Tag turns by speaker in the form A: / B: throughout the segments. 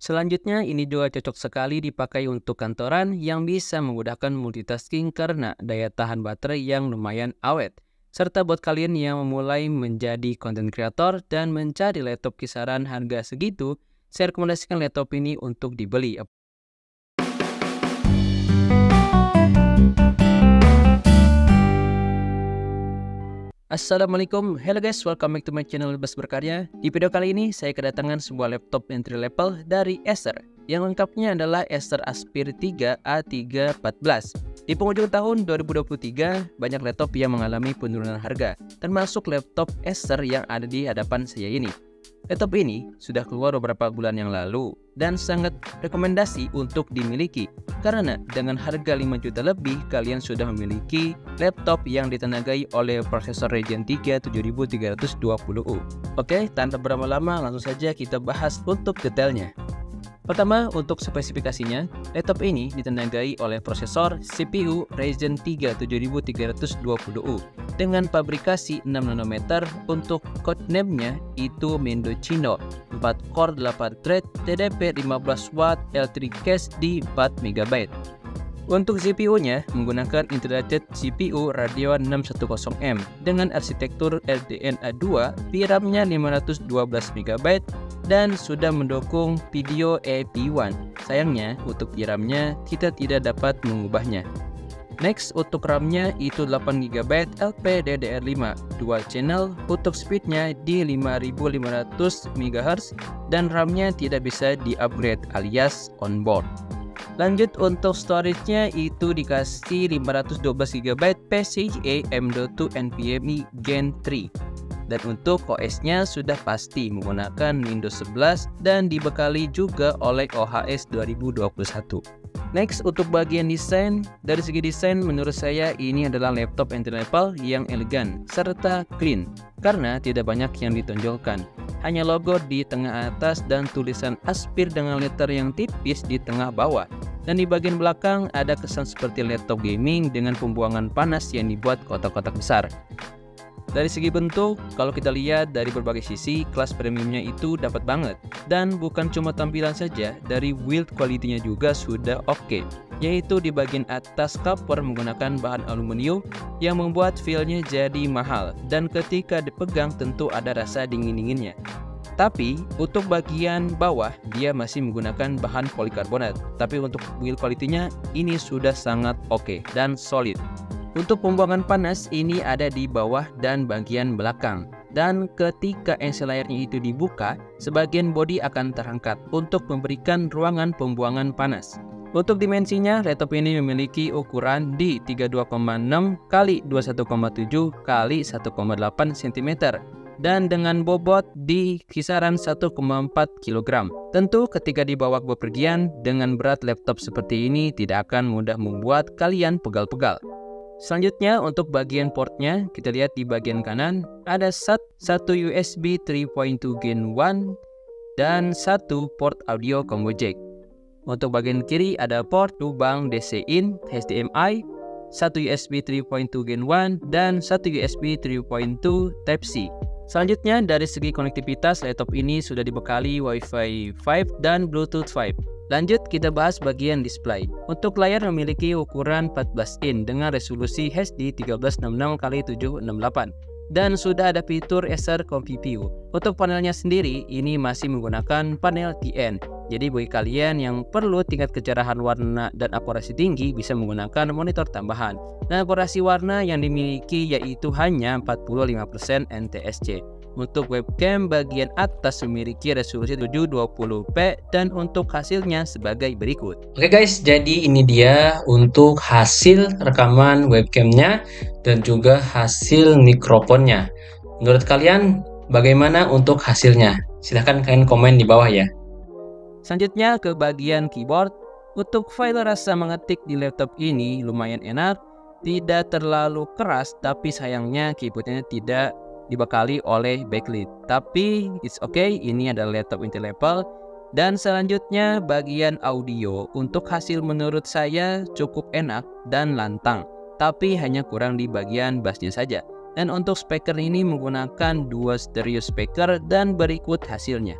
A: Selanjutnya, ini juga cocok sekali dipakai untuk kantoran yang bisa memudahkan multitasking karena daya tahan baterai yang lumayan awet. Serta buat kalian yang memulai menjadi content creator dan mencari laptop kisaran harga segitu, saya rekomendasikan laptop ini untuk dibeli. Assalamualaikum, hello guys, welcome back to my channel Bebas Berkarya. Di video kali ini saya kedatangan sebuah laptop entry level dari Acer. Yang lengkapnya adalah Acer Aspire 3 A314. Di penghujung tahun 2023, banyak laptop yang mengalami penurunan harga, termasuk laptop Acer yang ada di hadapan saya ini. Laptop ini sudah keluar beberapa bulan yang lalu dan sangat rekomendasi untuk dimiliki karena dengan harga 5 juta lebih kalian sudah memiliki laptop yang ditenagai oleh prosesor Ryzen 3 7320U. Oke, tanpa berlama-lama langsung saja kita bahas untuk detailnya. Pertama, untuk spesifikasinya, laptop ini ditenagai oleh prosesor CPU Ryzen 3 7320U dengan pabrikasi 6 nanometer. Untuk codename-nya itu Mendocino, 4 core 8 thread, TDP 15 watt, L3 cache di 4 MB. Untuk CPU-nya menggunakan integrated CPU Radeon 610M dengan arsitektur LDNA2, VRAM-nya 512 MB dan sudah mendukung video AP1. Sayangnya untuk VRAM-nya kita tidak dapat mengubahnya. Next, untuk RAM-nya itu 8 GB LPDDR5 dual channel, untuk speed-nya di 5500 MHz dan RAM-nya tidak bisa di-upgrade alias on-board. Lanjut, untuk storage-nya itu dikasih 512 GB PCIe M.2 NVMe Gen 3. Dan untuk OS-nya sudah pasti menggunakan Windows 11 dan dibekali juga oleh OHS 2021. Next, untuk bagian desain, dari segi desain menurut saya ini adalah laptop entry level yang elegan serta clean karena tidak banyak yang ditonjolkan. Hanya logo di tengah atas dan tulisan Aspire dengan letter yang tipis di tengah bawah. Dan di bagian belakang ada kesan seperti laptop gaming dengan pembuangan panas yang dibuat kotak-kotak besar. Dari segi bentuk, kalau kita lihat dari berbagai sisi, kelas premiumnya itu dapat banget. Dan bukan cuma tampilan saja, dari build quality-nya juga sudah oke. Yaitu di bagian atas cover menggunakan bahan aluminium yang membuat feel-nya jadi mahal. Dan ketika dipegang tentu ada rasa dingin-dinginnya. Tapi untuk bagian bawah dia masih menggunakan bahan polikarbonat. Tapi untuk build quality-nya ini sudah sangat oke dan solid. Untuk pembuangan panas ini ada di bawah dan bagian belakang. Dan ketika ensel layarnya itu dibuka, sebagian bodi akan terangkat untuk memberikan ruangan pembuangan panas. Untuk dimensinya, laptop ini memiliki ukuran di 32,6 x 21,7 x 1,8 cm dan dengan bobot di kisaran 1,4 kg. Tentu ketika dibawa ke bepergian dengan berat laptop seperti ini tidak akan mudah membuat kalian pegal-pegal. Selanjutnya untuk bagian portnya, kita lihat di bagian kanan ada satu USB 3.2 Gen 1 dan satu port audio combo jack. Untuk bagian kiri ada port lubang DC in HDMI, satu USB 3.2 Gen 1 dan satu USB 3.2 Type-C. Selanjutnya dari segi konektivitas, laptop ini sudah dibekali Wi-Fi 5 dan Bluetooth 5. Lanjut kita bahas bagian display. Untuk layar memiliki ukuran 14 in dengan resolusi HD 1366x768 dan sudah ada fitur Acer CompuView. Untuk panelnya sendiri ini masih menggunakan panel TN. Jadi bagi kalian yang perlu tingkat kecerahan warna dan akurasi tinggi bisa menggunakan monitor tambahan. Dan akurasi warna yang dimiliki yaitu hanya 45% NTSC. Untuk webcam bagian atas memiliki resolusi 720p dan untuk hasilnya sebagai berikut. Oke guys, jadi ini dia untuk hasil rekaman webcamnya dan juga hasil mikrofonnya. Menurut kalian bagaimana untuk hasilnya? Silahkan kalian komen di bawah ya. Selanjutnya ke bagian keyboard. Untuk file rasa mengetik di laptop ini lumayan enak, tidak terlalu keras, tapi sayangnya keyboardnya tidak dibekali oleh backlit. Tapi it's okay, ini adalah laptop entry level. Dan selanjutnya bagian audio. Untuk hasil menurut saya cukup enak dan lantang, tapi hanya kurang di bagian bassnya saja. Dan untuk speaker ini menggunakan dua stereo speaker dan berikut hasilnya.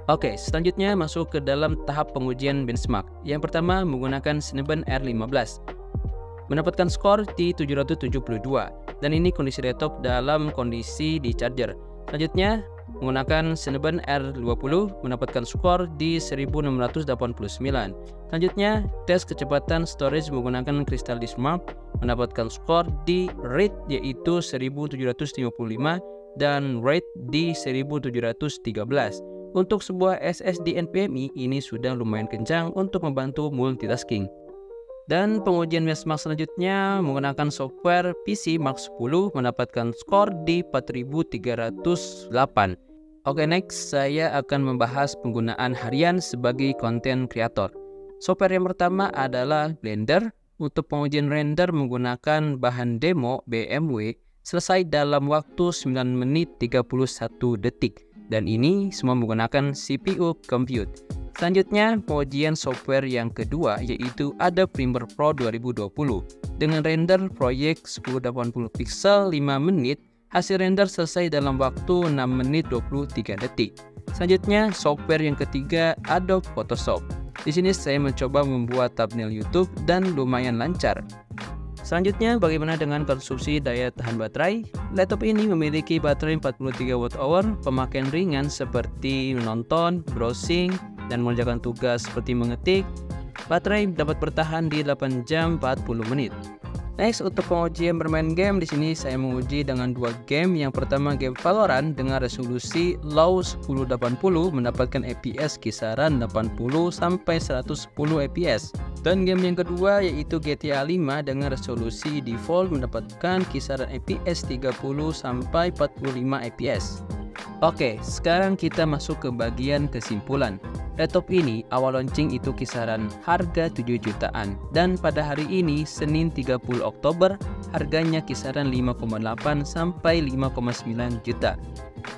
A: Oke, selanjutnya masuk ke dalam tahap pengujian benchmark. Yang pertama menggunakan Cinnamon R15. Mendapatkan skor di 772, dan ini kondisi laptop dalam kondisi di charger. Selanjutnya menggunakan Cinnamon R20 mendapatkan skor di 1689. Selanjutnya tes kecepatan storage menggunakan Crystal Disk Mark mendapatkan skor di read yaitu 1755 dan write di 1713. Untuk sebuah SSD NVMe ini sudah lumayan kencang untuk membantu multitasking. Dan pengujian benchmark selanjutnya menggunakan software PC Mark 10 mendapatkan skor di 4308. Oke, next saya akan membahas penggunaan harian sebagai content creator. Software yang pertama adalah Blender. Untuk pengujian render menggunakan bahan demo BMW selesai dalam waktu 9 menit 31 detik. Dan ini semua menggunakan CPU Compute. Selanjutnya, pengujian software yang kedua yaitu Adobe Premiere Pro 2020. Dengan render proyek 1080 pixel 5 menit, hasil render selesai dalam waktu 6 menit 23 detik. Selanjutnya, software yang ketiga Adobe Photoshop. Di sini saya mencoba membuat thumbnail YouTube dan lumayan lancar. Selanjutnya, bagaimana dengan konsumsi daya tahan baterai? Laptop ini memiliki baterai 43 Wh, pemakaian ringan seperti menonton, browsing, dan mengerjakan tugas seperti mengetik. Baterai dapat bertahan di 8 jam 40 menit. Next, untuk pengujian bermain game, di sini saya menguji dengan dua game. Yang pertama game Valorant dengan resolusi low 1080 mendapatkan FPS kisaran 80 sampai 110 FPS. Dan game yang kedua yaitu GTA 5 dengan resolusi default mendapatkan kisaran FPS 30 sampai 45 FPS. Oke, sekarang kita masuk ke bagian kesimpulan. Laptop ini awal launching itu kisaran harga 7 jutaan dan pada hari ini Senin 30 Oktober harganya kisaran 5,8 sampai 5,9 juta.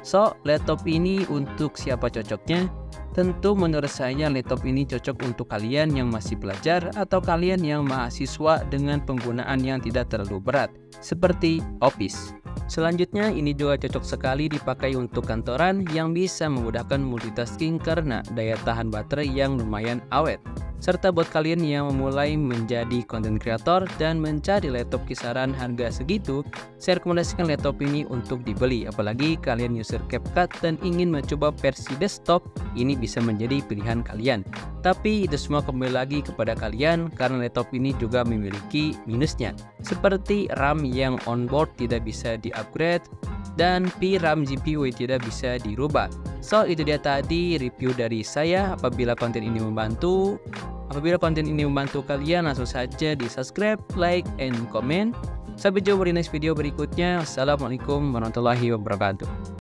A: So, laptop ini untuk siapa cocoknya? Tentu menurut saya laptop ini cocok untuk kalian yang masih pelajar atau kalian yang mahasiswa dengan penggunaan yang tidak terlalu berat seperti Office. Selanjutnya, ini juga cocok sekali dipakai untuk kantoran yang bisa memudahkan multitasking karena daya tahan baterai yang lumayan awet. Serta buat kalian yang memulai menjadi content creator dan mencari laptop kisaran harga segitu, saya rekomendasikan laptop ini untuk dibeli. Apalagi kalian user CapCut dan ingin mencoba versi desktop, ini bisa menjadi pilihan kalian. Tapi itu semua kembali lagi kepada kalian karena laptop ini juga memiliki minusnya. Seperti RAM yang onboard tidak bisa di-upgrade dan VRAM GPU tidak bisa dirubah. So, itu dia tadi review dari saya. Apabila konten ini membantu kalian, langsung saja di subscribe, like, and comment. Sampai jumpa di next video berikutnya. Assalamualaikum warahmatullahi wabarakatuh.